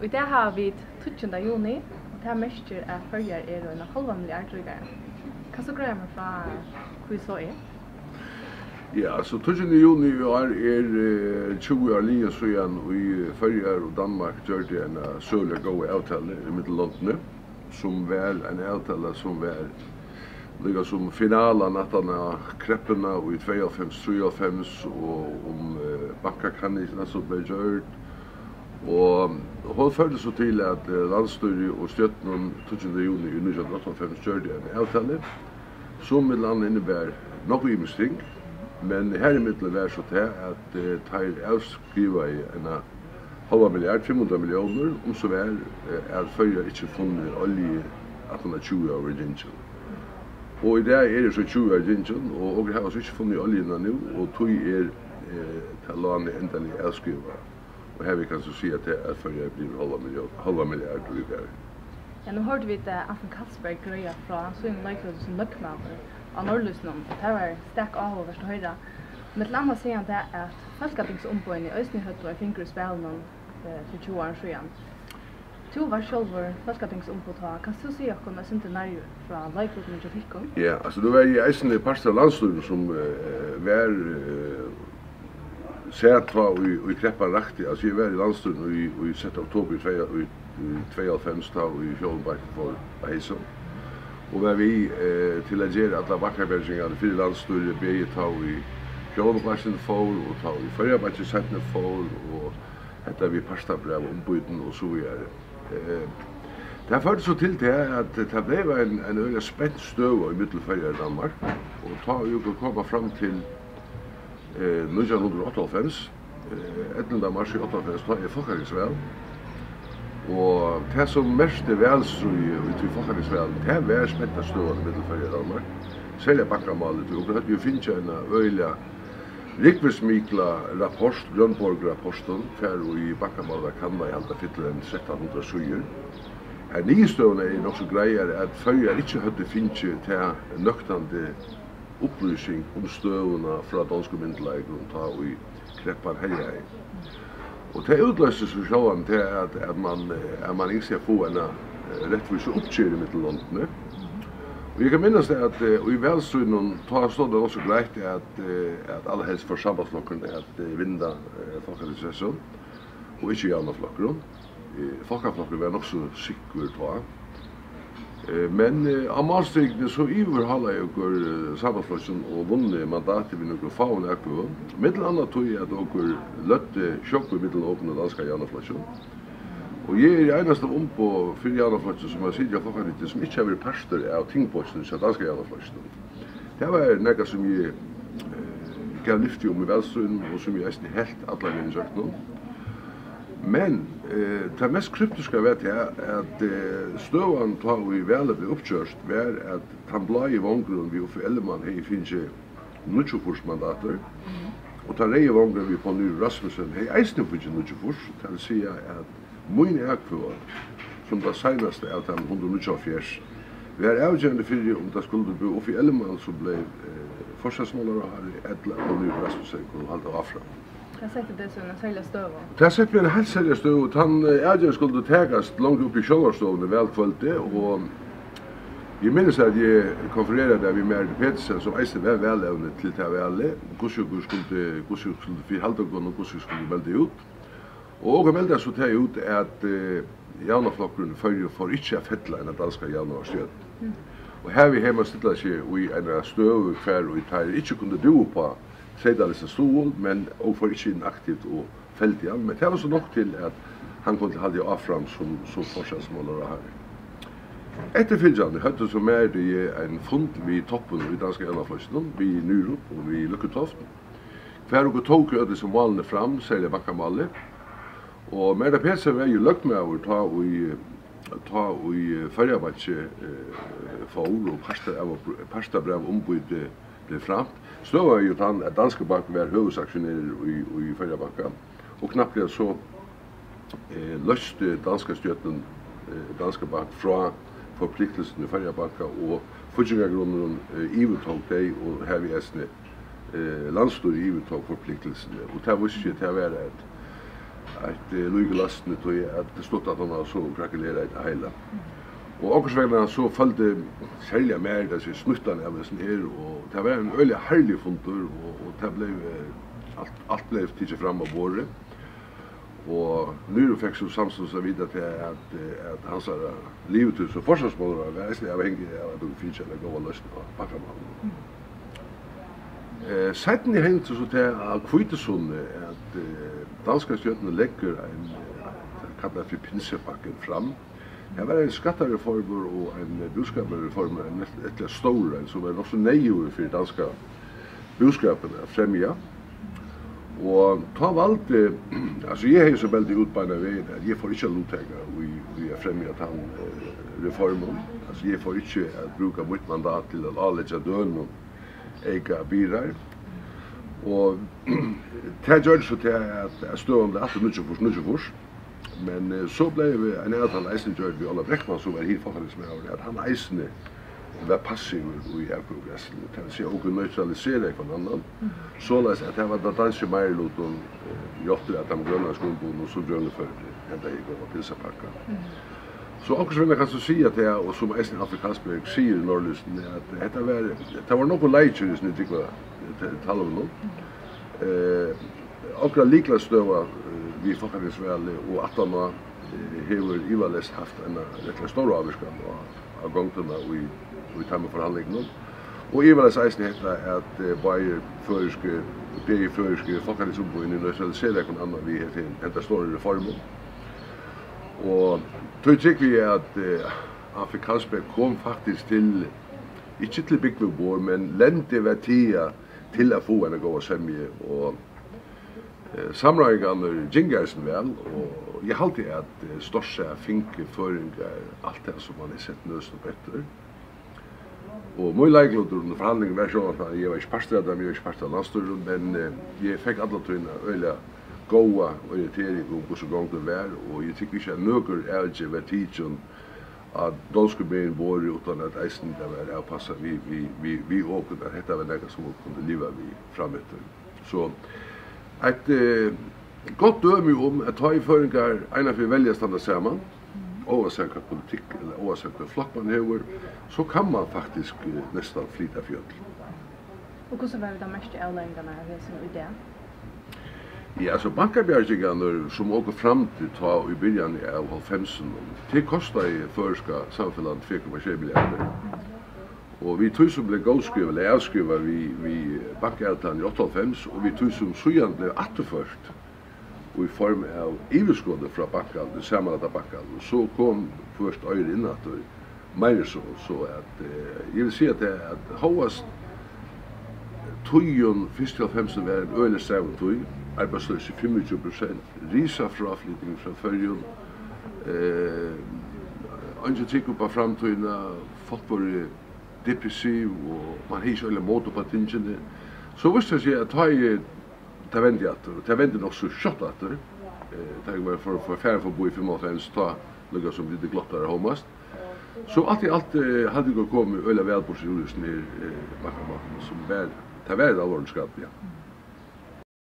I dag har vi 20. juni, og det mestjer at Føroyar en halva milliard rikare. Kan du greia meg fra hur så er? Ja, så 20. juni i år 20 år lige siden i Føroyar og Danmark gjør det en sørlig gode avtale i Middellandene, som var en avtale som var lika som finalen av kreppene i 92-93 og bankakannisene som ble gjort. Og hun følte så til at landstyret og støtten 20. juni i 1998 gjør det en avtale som med landet innebærer noe ting, men her i midten var så til at de avskriver en halva milliard, 500 millioner, om så var at Føroyar ikke funnet olje 1820 år i Gingen. Og i dag det så 20 år i Gingen, og vi har også ikke funnet oljene nå, og tog til landet endelig avskriver. Og her vi kan så si at Føroyar blir halva milliard rikare. Ja, nu hørte vi at Anton Katzberg grøya fra Søyn Leikråd som løkkmaver av Norrløsnum, og det var sterk avhåverst å høre. Men til annet sier han det at folketingsomboen i Østny høtt og finker i spillene for 20 år siden. Du var selv folketingsombud, kan du si at du syntes nærmere fra Leikråden og Trafikken? Ja, altså det var i eisen i parster landstyret som var sett i kreppan riktig. Altså jeg var i landstyret i 6. oktober i 92 og i Fjollenberg for Heisen. Og var vi til å gjøre alle bakkarbeidringene for landstyret, begge ta i Fjollenberg for, og ta i Føroyarbeidsjene settene for, og etter vi parstabrev ombuden og så videre. Det førte så til at det ble en øyelig spent støv i Middelføroyar i Danmark, og ta jo komme fram til 1998, 11. mars i 98, da folketingsvalg. Og det som mest velstrøy i folketingsvalg, det var spent støv i Middelføroyar i Danmark. Særlig bakkermalet, og det vi finner en øyelig rikvismikla rapport, Grønborg-rapporten, for i bakkermalet kan man halda fytlen 1300 suger. Her nystøvene nok så greier at Føroyar ikke hadde finnet til nøktande opplysning om støvene fra danske myndelegger ta i kreppan herjei. Og det utløses for sjåan til at man ikke skal få en rettvis oppkjør i Middellandene. Og jeg kan minnes det at i velsynen stod det også greit at alle helst for sambandsflokkene at vinda folketingssessen, og ikke Janaflokkene. Folkeflokkene var nok så sikkert ta. Men av malstigene så iverhallet jeg sambandsflokken og vunnet mandatet ved noen faun ekko. Middel annet tog jeg at dere løtte sjokk i middelåpne danske Janaflokken. Og jeg eneste på for Janaflokken som har sitt av folkene som ikke har vært parster av tingposten til danske Janaflokken. Det var noe som jeg gav lyftig om i velstrøyen, og som jeg helt alle mine søkt nå. Men det mest kryptiske vet jeg at støvene tar vi vel ble oppkjørst var at han ble i vangrunnen vi for Ellemann hei finnes 90 mandater. Og ta rei i vangrunnen vi på Nyr Rasmussen hei eisne finnes 90 til å si at min ekvål, som det seneste av den 194, vi er avgjørende for om det skulle bo oppe i Ellemann som ble forsvarsmålere her i Edla og Nyr Rasmussen kunne holde av fra. Jeg sette det som en særlig støv. Det har sett meg en helt særlig støv. Han avgjørende skulle tegast langt opp i Kjølvarstovene velkvølte, og jeg minnes at jeg konfererade med Merde Petersen som eiste var velevnet til det velge, hvordan skulle fyre halvdagen og hvordan skulle melde ut. Og jeg meldte så til ut at Janaflokkene får ikke å fettla enn danske Janaflokkene. Og her vi hjemme stilla seg i en støv hver og tar ikke kunne do på tredje stol, men og for ikke inn aktivt og felt igjen. Men det var så nok til at han kunne holde av fram som forskjellsmålere her. Etterfølgende høtte som det en fund ved toppen i danske Janaflokkene, ved Nyrup og ved Lykketoft. Hver og tok jo det som malene fram, særlig bakkermalet. Og Merde Petersen var jo løgt med å ta i Føroyarbeidsje for og parstabrev ombud ble framt. Så var jo at Danske Bank var høvesaksjonerer i Føroyarbeidsje, og knapt ble så løste danske støtten Danske Bank fra forpliktelsen i Føroyarbeidsje, og fortjengargrunnen ivetog deg, og her vi landstyret ivetog forpliktelsene. Og det var ikke til å være ett lygelastne tog att det stod att han så krakelera ett hela. Och också väl så följde sälja mer det så snuttan av det här och det var en öliga härlig funtur och det blev allt blev tidigt fram av bordet. Och nu fick så samstås så vidare till att hans livet så forsvarsmål var väsentligt avhängig av att de fick eller gå och lösna på bakgrunden. Sedan är det så att Kvitesunde att danska stjärnorna lägger en kallar för pinsepacken fram. Det var en skattereform och en boskapsreform, en stor som är också nödvändig för danska boskapen att främja. Och ta valde, alltså jag har så väldigt utbana vägen att jag får inte luttaga och främja den reformen. Alltså jag får inte att bruka mitt mandat till att avlägga dön och äga bilar. Och det gör så till att stående att nu fors. Men så blev en annan eisen gjort vi alla Bräckman som var helt faktiskt med att han eisen var passiv i progressen. Det vill säga och neutralisera från annan. Så läs att det var det danska majoritet gjorde att de gröna skolbon och så gröna för ända i går till Sapaka. Så också vill jag kanske säga att det och som eisen Afrikansberg säger i Norrlysten att det var något leitjus nu tycker jag tala om något. Och likla stöva vi faktiskt väl och att de har Ivalest haft en rätt stor avskan av gångterna och vi tar med förhandlingarna. Och Ivalest eisen heter att Bayer förske faktiskt som på en neutralisera kon annan vi heter en stor reform. Och då tycker vi att Afrikansberg kom faktiskt till inte till Byggvebor men lände var till att få en gå semje och samrådande Jingersen väl och jag halte att största finke föringar allt det som man har sett nöst och bättre. Och muy likely under förhandlingen var så att jag var inte pastor där, jag var inte pastor landstorm men jag fick alla tröna öliga goa orientering om hur så gångt det var och jag tycker inte att några LGBT att de skulle bli en vår utan att eisen där var avpassa vi åker där detta var något som kunde leva vi framåt. Så ett gott döme om att ta i föringar ena för välja stanna samman oavsett politik eller oavsett flock man har så kan man faktiskt nästan flytta fjäll. Och hur så var det mest avläggarna av det som idé? Ja, så bankabjärgingarna som åker fram till ta i början av 50 det kostar i förska samhället 2,7 miljarder. Och vi tog som blev godskriva eller avskriva vi bankältan i 85 och vi tog som sujan blev återfört och i form av överskott från banken, det samlade banken. Så kom först öre in att mer så att jag vill säga att hårdast tojon första 50 var en öle toj arbetslöshet 25%, risa fraflyttning från förrjun inte tycker på framtiden folk var depressiv och man hyser eller motor på tingen. Så visste jag att ta vände nog så shot att det var för färd för bo i 5 ta lugga som lite glottare homast. Så allt hade gått komma öle väl på sig just ner som väl ta väl allvarligt skatt ja.